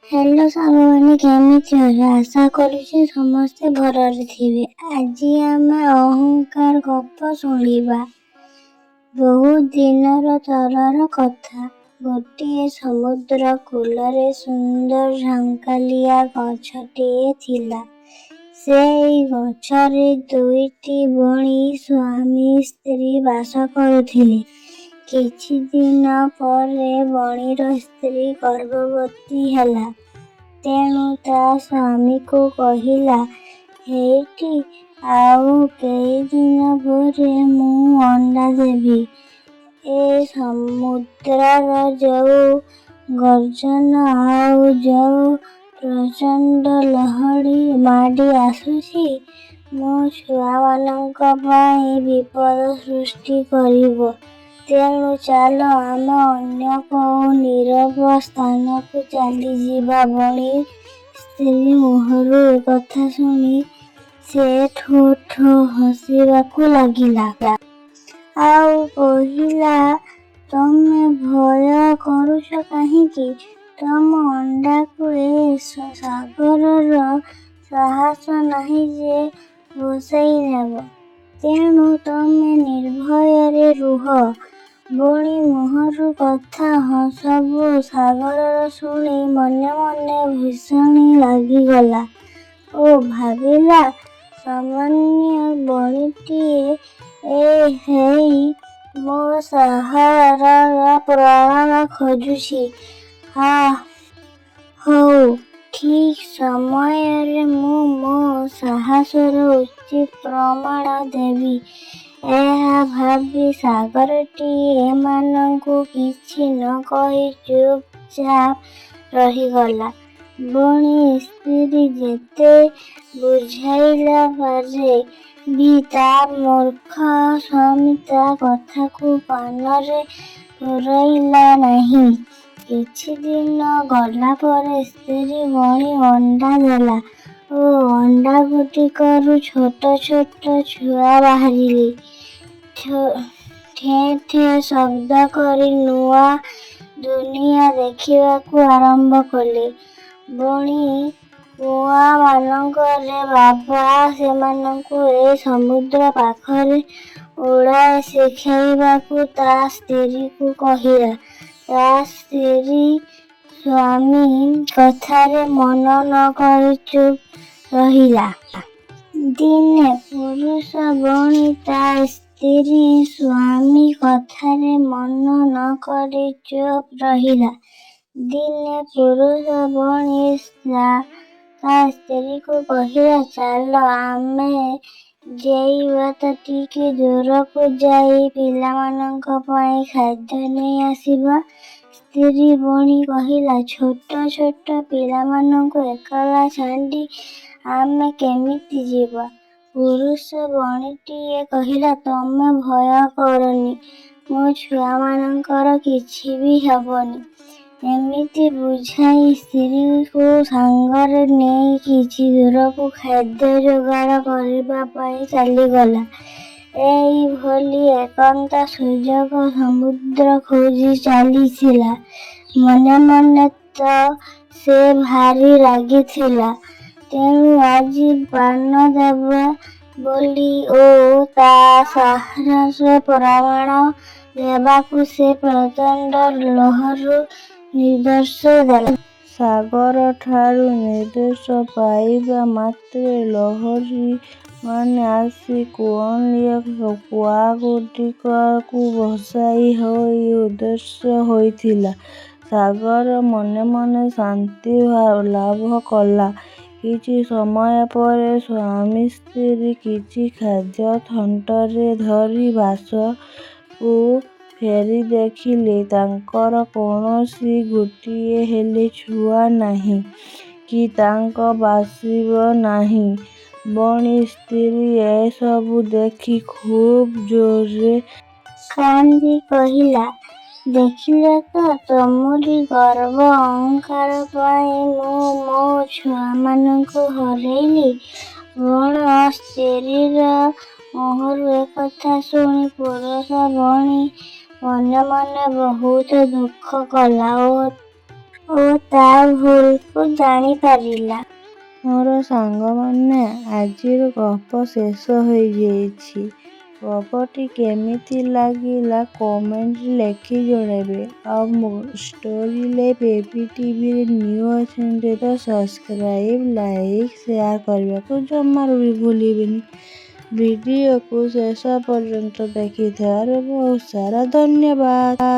Hello साଙ୍ଗମାନେ କେମିତି ଅଛ? ଆଶା କରୁଛି ସମସ୍ତେ ଭଲରେ ଥିବେ। ଆଜି ଆମେ ଅହଙ୍କାର ଗପ ଶୁଣିବା। ବହୁତ ଦିନର ତଳର କଥା। ଗୋଟିଏ ସମୁଦ୍ର କୂଳରେ ସୁନ୍ଦର ଝଙ୍କାଳିଆ ଗଛଟିଏ ଥିଲା। ସେଇ ଗଛରେ ଦୁଇଟି ବଣୀ ସ୍ୱାମୀ ସ୍ତ୍ରୀ ବାସ କରୁଥିଲେ। କିଛି ଦିନ ପରେ ବଣୀର ସ୍ତ୍ରୀ ଗର୍ଭବତୀ ହେଲା। ତେଣୁ ତା ସ୍ୱାମୀକୁ କହିଲା, ହେଇଟି ଆଉ କେଇଦିନ ପରେ ମୁଁ ଅଣ୍ଡା ଦେବି। ଏ ସମୁଦ୍ରର ଯୋଉ ଗର୍ଜନ ଆଉ ଯୋଉ ପ୍ରଚଣ୍ଡ ଲହଡ଼ି ମାଡ଼ି ଆସୁଛି, ମୋ ଛୁଆମାନଙ୍କ ପାଇଁ ବିପଦ ସୃଷ୍ଟି କରିବ। ତେଣୁ ଚାଲ ଆମେ ଅନ୍ୟ କୋଉ ନୀରବ ସ୍ଥାନକୁ ଚାଲିଯିବା। ବଣୀ ସ୍ତ୍ରୀ ମୁହଁରୁ ଏକଥା ଶୁଣି ସେ ଠୋ ଠୋ ହସିବାକୁ ଲାଗିଲା। ଆଉ କହିଲା, ତମେ ଭୟ କରୁଛ କାହିଁକି? ତମ ଅଣ୍ଡାକୁ ଏ ସାଗରର ସାହସ ନାହିଁ ଯେ ଭସେଇ ନେବ। ତେଣୁ ତମେ ନିର୍ଭୟରେ ରୁହ। ବଣୀ ମୁହଁରୁ କଥା ସବୁ ସାଗର ଶୁଣି ମନେ ମନେ ଭୀଷଣ ରାଗିଗଲା ଓ ଭାବିଲା, ସାମାନ୍ୟ ବଣୀଟିଏ ହେଇ ମୋ ସାହାରାର ପ୍ରମାଣ ଖୋଜୁଛି। ହଉ, ଠିକ୍ ସମୟରେ ମୁଁ ମୋ ସାହସର ଉଚିତ ପ୍ରମାଣ ଦେବି। ଏହା ଭାବି ସାଗରଟି ଏମାନଙ୍କୁ କିଛି ନ କହି ଚୁପଚାପ ରହିଗଲା। ବଣୀ ସ୍ତ୍ରୀ ଯେତେ ବୁଝାଇଲା ପରେ ବି ତା ମୂର୍ଖ ସ୍ୱାମୀ ତା କଥାକୁ କାନରେ ପୂରାଇଲା ନାହିଁ। କିଛି ଦିନ ଗଲା ପରେ ସ୍ତ୍ରୀ ବଣୀ ଅଣ୍ଡା ଦେଲା ଓ ଅଣ୍ଡାଗୁଡ଼ିକରୁ ଛୋଟ ଛୋଟ ଛୁଆ ବାହାରିଲେ। ଠେଁ ଠେଁ ଶବ୍ଦ କରି ନୂଆ ଦୁନିଆ ଦେଖିବାକୁ ଆରମ୍ଭ କଲେ। ବଣୀ କୁଆମାନଙ୍କରେ ବାବା ସେମାନଙ୍କୁ ଏ ସମୁଦ୍ର ପାଖରେ ଉଡ଼ାଏ ଶିଖାଇବାକୁ ତା ସ୍ତ୍ରୀକୁ କହିଲା। ତା ସ୍ତ୍ରୀ ସ୍ୱାମୀ କଥାରେ ମନ ନ କରି ଚୁପ୍ ରହିଲା। ଦିନେ ପୁରୁଷ ବଣୀ ତା ସ୍ତ୍ରୀ ସ୍ୱାମୀ କଥାରେ ମନ ନ କରି ଚୁପ୍ ରହିଲା। ଦିନେ ପୁରୁଷ ବଣୀ ତା ସ୍ତ୍ରୀକୁ କହିଲା, ଚାଲ ଆମେ ଯେଇ ବାଟ ଟିକେ ଦୂରକୁ ଯାଇ ପିଲାମାନଙ୍କ ପାଇଁ ଖାଦ୍ୟ ନେଇ ଆସିବା। ସ୍ତ୍ରୀ ବଣୀ କହିଲା, ଛୋଟ ଛୋଟ ପିଲାମାନଙ୍କୁ ଏକଲା ଛାଡ଼ି ଆମେ କେମିତି ଯିବା? ପୁରୁଷ ବଣୀଟିଏ କହିଲା, ତମେ ଭୟ କରନି, ମୋ ଛୁଆମାନଙ୍କର କିଛି ବି ହେବନି। ଏମିତି ବୁଝାଇ ସ୍ତ୍ରୀକୁ ସାଙ୍ଗରେ ନେଇ କିଛି ଦୂରକୁ ଖାଦ୍ୟ ଯୋଗାଡ଼ କରିବା ପାଇଁ ଚାଲିଗଲା। ଏଇଭଳି ଏକାନ୍ତ ସୁଯୋଗ ସମୁଦ୍ର ଖୋଜି ଚାଲିଥିଲା। ମନେ ମନେ ତ ସେ ଭାରି ରାଗିଥିଲା। ତେଣୁ ଆଜି ପାନ ଦେବ ବୋଲି ଓ ତା ସାହସର ପ୍ରମାଣ ଦେବାକୁ ସେ ପ୍ରଚଣ୍ଡ ଲହରୀରୁ ନିର୍ଦ୍ଦେଶ ଦେଲା। ସାଗରଠାରୁ ନିର୍ଦ୍ଦେଶ ପାଇବା ମାତ୍ରେ ଲହରୀମାନେ ଆସି କୁଆଁଳିଆ କୁଆଗୁଡ଼ିକକୁ ଭସାଇ ନେଇ ଅଦୃଶ୍ୟ ହୋଇଥିଲେ। ସାଗର ମନେ ମନେ ଶାନ୍ତି ଲାଭ କଲା। କିଛି ସମୟ ପରେ ସ୍ୱାମୀ ସ୍ତ୍ରୀ କିଛି ଖାଦ୍ୟ ଥଣ୍ଟରେ ଧରି ବାସକୁ ଫେରି ଦେଖିଲେ, ତାଙ୍କର କୌଣସି ଗୋଟିଏ ହେଲେ ଛୁଆ ନାହିଁ କି ତାଙ୍କ ବାସିବ ନାହିଁ। ବଣୀ ସ୍ତ୍ରୀ ଏସବୁ ଦେଖି ଖୁବ୍ ଜୋରରେ କାନ୍ଦି କହିଲା, ଦେଖିଲ ତ, ତମରି ଗର୍ବ ଅହଙ୍କାର ପାଇଁ ମୁଁ ମୋ ଛୁଆମାନଙ୍କୁ ହରେଇଲି। ବଣ ସ୍ତ୍ରୀର ମୁହଁରୁ ଏକଥା ଶୁଣି ପୁରୁଷ ବଣୀ ମନେ ମନେ ବହୁତ ଦୁଃଖ କଲା ଓ ଓ ତା ଭୁଲକୁ ଜାଣିପାରିଲା। ମୋର ସାଙ୍ଗମାନେ, ଆଜିର ଗପ ଶେଷ ହୋଇଯାଇଛି। ଗପଟି କେମିତି ଲାଗିଲା କମେଣ୍ଟରେ ଲେଖି ଜଣାଇବେ। ଆଉ ମୋ ଷ୍ଟୋରି ଲାଇଫ୍ ବେବି ଟିଭିରେ ନ୍ୟୁ ଅଛନ୍ତି ତ ସବସ୍କ୍ରାଇବ୍, ଲାଇକ୍, ସେୟାର କରିବାକୁ ଜମାରୁ ବି ଭୁଲିବେନି। ଭିଡ଼ିଓକୁ ଶେଷ ପର୍ଯ୍ୟନ୍ତ ଦେଖିଥିବାରୁ ବହୁତ ସାରା ଧନ୍ୟବାଦ।